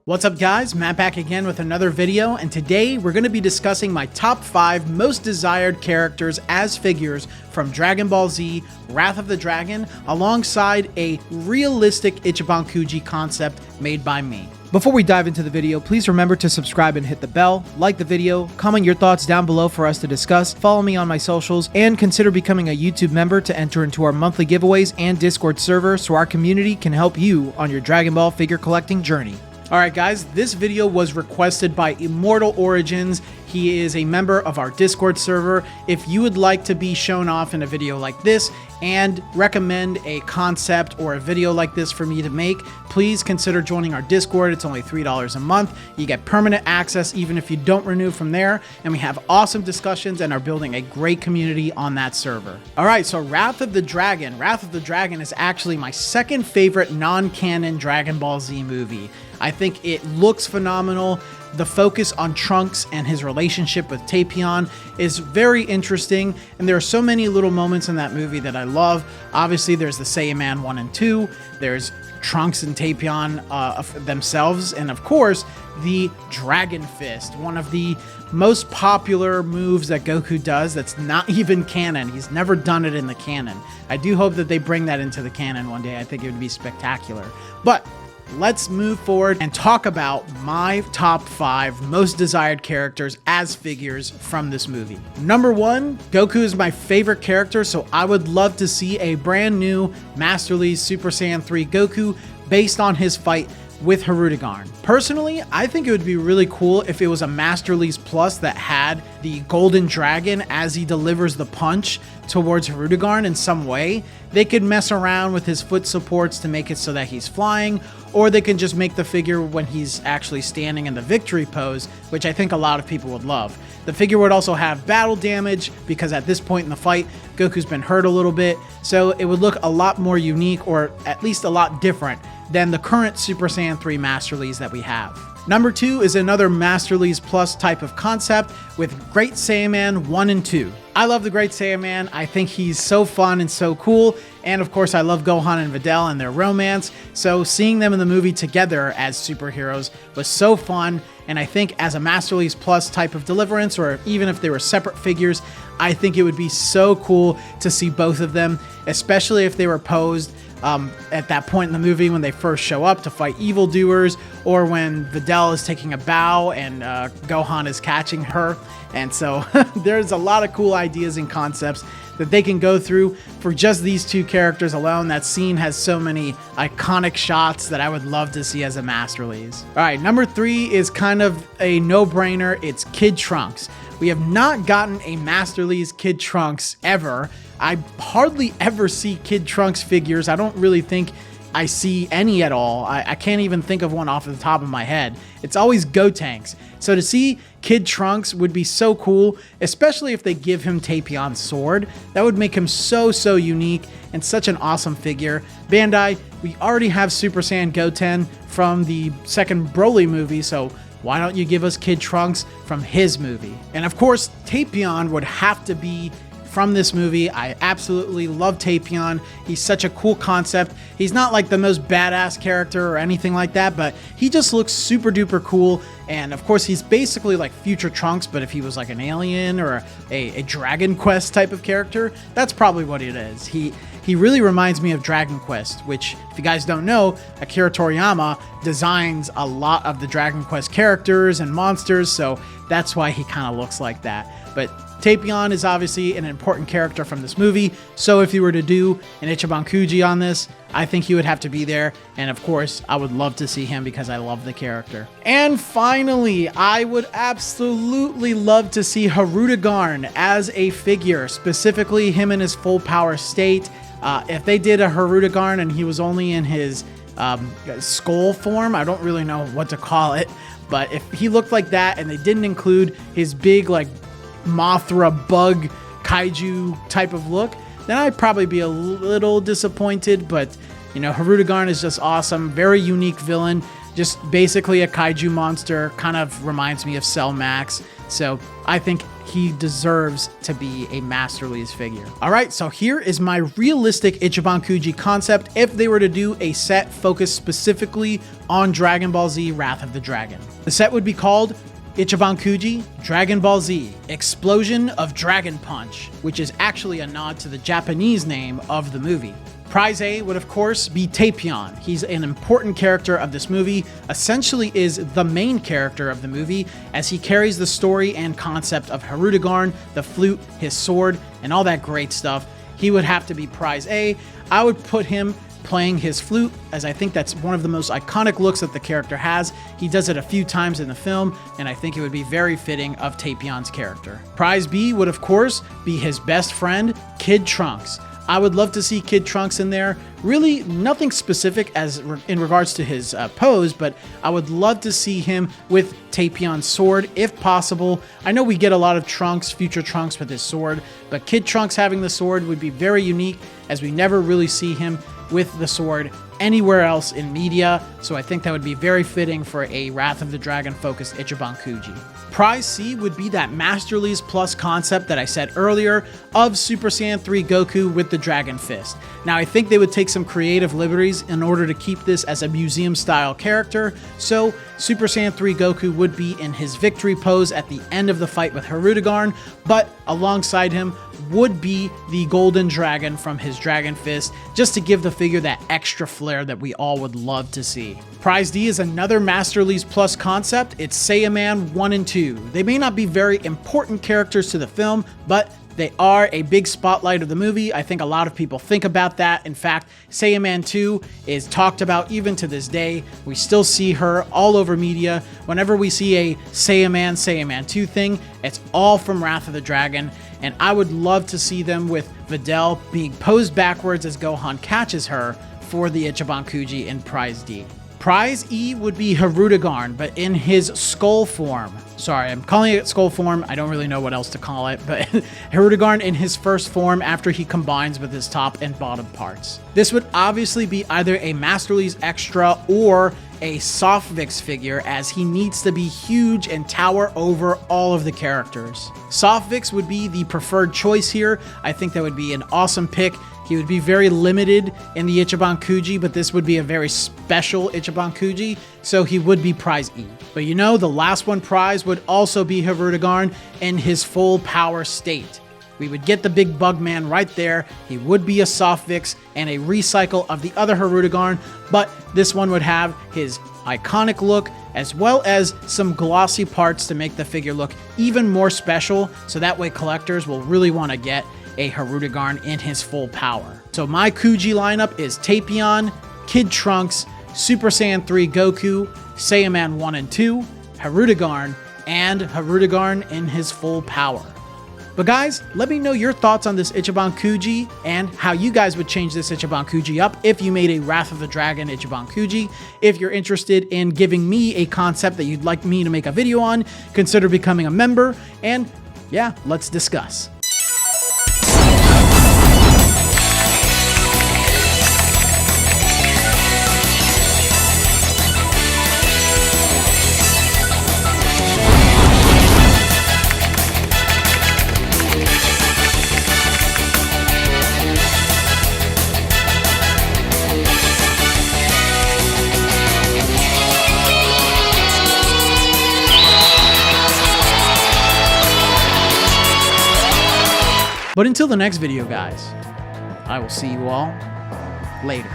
What's up guys, Matt back again with another video, and today we're going to be discussing my top 5 most desired characters as figures from Dragon Ball Z Wrath of the Dragon alongside a realistic Ichiban Kuji concept made by me. Before we dive into the video, please remember to subscribe and hit the bell, like the video, comment your thoughts down below for us to discuss, follow me on my socials, and consider becoming a YouTube member to enter into our monthly giveaways and Discord server so our community can help you on your Dragon Ball figure collecting journey. Alright guys, this video was requested by Immortal Origins. He is a member of our Discord server. If you would like to be shown off in a video like this and recommend a concept or a video like this for me to make, please consider joining our Discord. It's only $3 a month. You get permanent access even if you don't renew from there, and we have awesome discussions and are building a great community on that server. Alright, so Wrath of the Dragon. Wrath of the Dragon is actually my second favorite non-canon Dragon Ball Z movie. I think it looks phenomenal. The focus on Trunks and his relationship with Tapion is very interesting, and there are so many little moments in that movie that I love. Obviously, there's the Saiyaman 1 and 2, there's Trunks and Tapion themselves, and of course, the Dragon Fist, one of the most popular moves that Goku does that's not even canon. He's never done it in the canon. I do hope that they bring that into the canon one day. I think it would be spectacular. But let's move forward and talk about my top 5 most desired characters as figures from this movie. Number 1, Goku is my favorite character, so I would love to see a brand new Master Lee's Super Saiyan 3 Goku based on his fight with Hirudegarn. Personally, I think it would be really cool if it was a Master Lee's Plus that had the Golden Dragon as he delivers the punch towards Hirudegarn in some way. They could mess around with his foot supports to make it so that he's flying, or they can just make the figure when he's actually standing in the victory pose, which I think a lot of people would love. The figure would also have battle damage because at this point in the fight, Goku's been hurt a little bit, so it would look a lot more unique, or at least a lot different than the current Super Saiyan 3 Master Lees that we have. Number 2 is another Master Lees Plus type of concept with Great Saiyaman 1 and 2. I love the Great Saiyaman. I think he's so fun and so cool. And of course, I love Gohan and Videl and their romance. So seeing them in the movie together as superheroes was so fun. And I think as a Master Lees Plus type of deliverance, or even if they were separate figures, I think it would be so cool to see both of them, especially if they were posed at that point in the movie when they first show up to fight evildoers, or when Videl is taking a bow and Gohan is catching her. And so there's a lot of cool ideas and concepts that they can go through for just these two characters alone. That scene has so many iconic shots that I would love to see as a Master Lees. All right, number 3 is kind of a no-brainer. It's Kid Trunks. We have not gotten a Master Lees Kid Trunks ever. I hardly ever see Kid Trunks figures. I don't really think I see any at all. I can't even think of one off the top of my head. It's always Gotenks. So to see Kid Trunks would be so cool, especially if they give him Tapion's sword. That would make him so unique and such an awesome figure. Bandai, we already have Super Saiyan Goten from the second Broly movie, so why don't you give us Kid Trunks from his movie? And of course, Tapion would have to be from this movie. I absolutely love Tapion. He's such a cool concept. He's not like the most badass character or anything like that, but he just looks super duper cool. And of course, he's basically like future Trunks, but if he was like an alien or a Dragon Quest type of character, that's probably what it is. He really reminds me of Dragon Quest, which, if you guys don't know, Akira Toriyama designs a lot of the Dragon Quest characters and monsters, so that's why he kind of looks like that. But Tapion is obviously an important character from this movie, so if you were to do an Ichiban Kuji on this, I think he would have to be there, and of course, I would love to see him because I love the character. And finally, I would absolutely love to see Hirudegarn as a figure, specifically him in his full power state. If they did a Hirudegarn and he was only in his skull form, I don't really know what to call it, but if he looked like that and they didn't include his big like Mothra bug kaiju type of look, then I'd probably be a little disappointed. But you know, Hirudegarn is just awesome, very unique villain, just basically a kaiju monster. Kind of reminds me of Cell Max. So I think he deserves to be a Masterlies figure. All right, so here is my realistic Ichiban Kuji concept if they were to do a set focused specifically on Dragon Ball Z Wrath of the Dragon. The set would be called Ichiban Kuji, Dragon Ball Z, Explosion of Dragon Punch, which is actually a nod to the Japanese name of the movie. Prize A would of course be Tapion. He's an important character of this movie, essentially is the main character of the movie, as he carries the story and concept of Harudegarn, the flute, his sword, and all that great stuff. He would have to be Prize A. I would put him playing his flute, as I think that's one of the most iconic looks that the character has. He does it a few times in the film, and I think it would be very fitting of Tapion's character. Prize B would of course be his best friend, Kid Trunks. I would love to see Kid Trunks in there. Really nothing specific as in regards to his pose, but I would love to see him with Tapion's sword if possible. I know we get a lot of Trunks, future Trunks with his sword, but Kid Trunks having the sword would be very unique, as we never really see him with the sword anywhere else in media, so I think that would be very fitting for a Wrath of the Dragon focused Ichiban Kuji. Prize C would be that Masterlies Plus concept that I said earlier of Super Saiyan 3 Goku with the Dragon Fist. Now I think they would take some creative liberties in order to keep this as a museum style character, so Super Saiyan 3 Goku would be in his victory pose at the end of the fight with Harudegarn, but alongside him would be the Golden Dragon from his Dragon Fist, just to give the figure that extra flair that we all would love to see. Prize D is another Masterlies Plus concept. It's Saiyaman 1 and 2. They may not be very important characters to the film, but they are a big spotlight of the movie. I think a lot of people think about that. In fact, Saiyaman 2 is talked about even to this day. We still see her all over media. Whenever we see a Saiyaman 2 thing, it's all from Wrath of the Dragon. And I would love to see them with Videl being posed backwards as Gohan catches her for the Ichiban Kuji in Prize D. Prize E would be Harudegarn, but in his skull form. Sorry, I'm calling it skull form. I don't really know what else to call it, but Harudegarn in his first form after he combines with his top and bottom parts. This would obviously be either a Masterlies Extra or a Softvix figure, as he needs to be huge and tower over all of the characters. Softvix would be the preferred choice here. I think that would be an awesome pick. He would be very limited in the Ichiban Kuji, but this would be a very special Ichiban Kuji, so he would be Prize E. But you know, the last one prize would also be Harudegarn in his full power state. We would get the big bug man right there. He would be a Softvix and a recycle of the other Harudegarn, but this one would have his iconic look as well as some glossy parts to make the figure look even more special, so that way collectors will really want to get a Harudegarn in his full power. So my Kuji lineup is Tapion, Kid Trunks, Super Saiyan 3 Goku, Saiyaman 1 and 2, Harudegarn, and Harudegarn in his full power. But guys, let me know your thoughts on this Ichiban Kuji and how you guys would change this Ichiban Kuji up if you made a Wrath of the Dragon Ichiban Kuji. If you're interested in giving me a concept that you'd like me to make a video on, consider becoming a member, and yeah, let's discuss. But until the next video, guys, I will see you all later.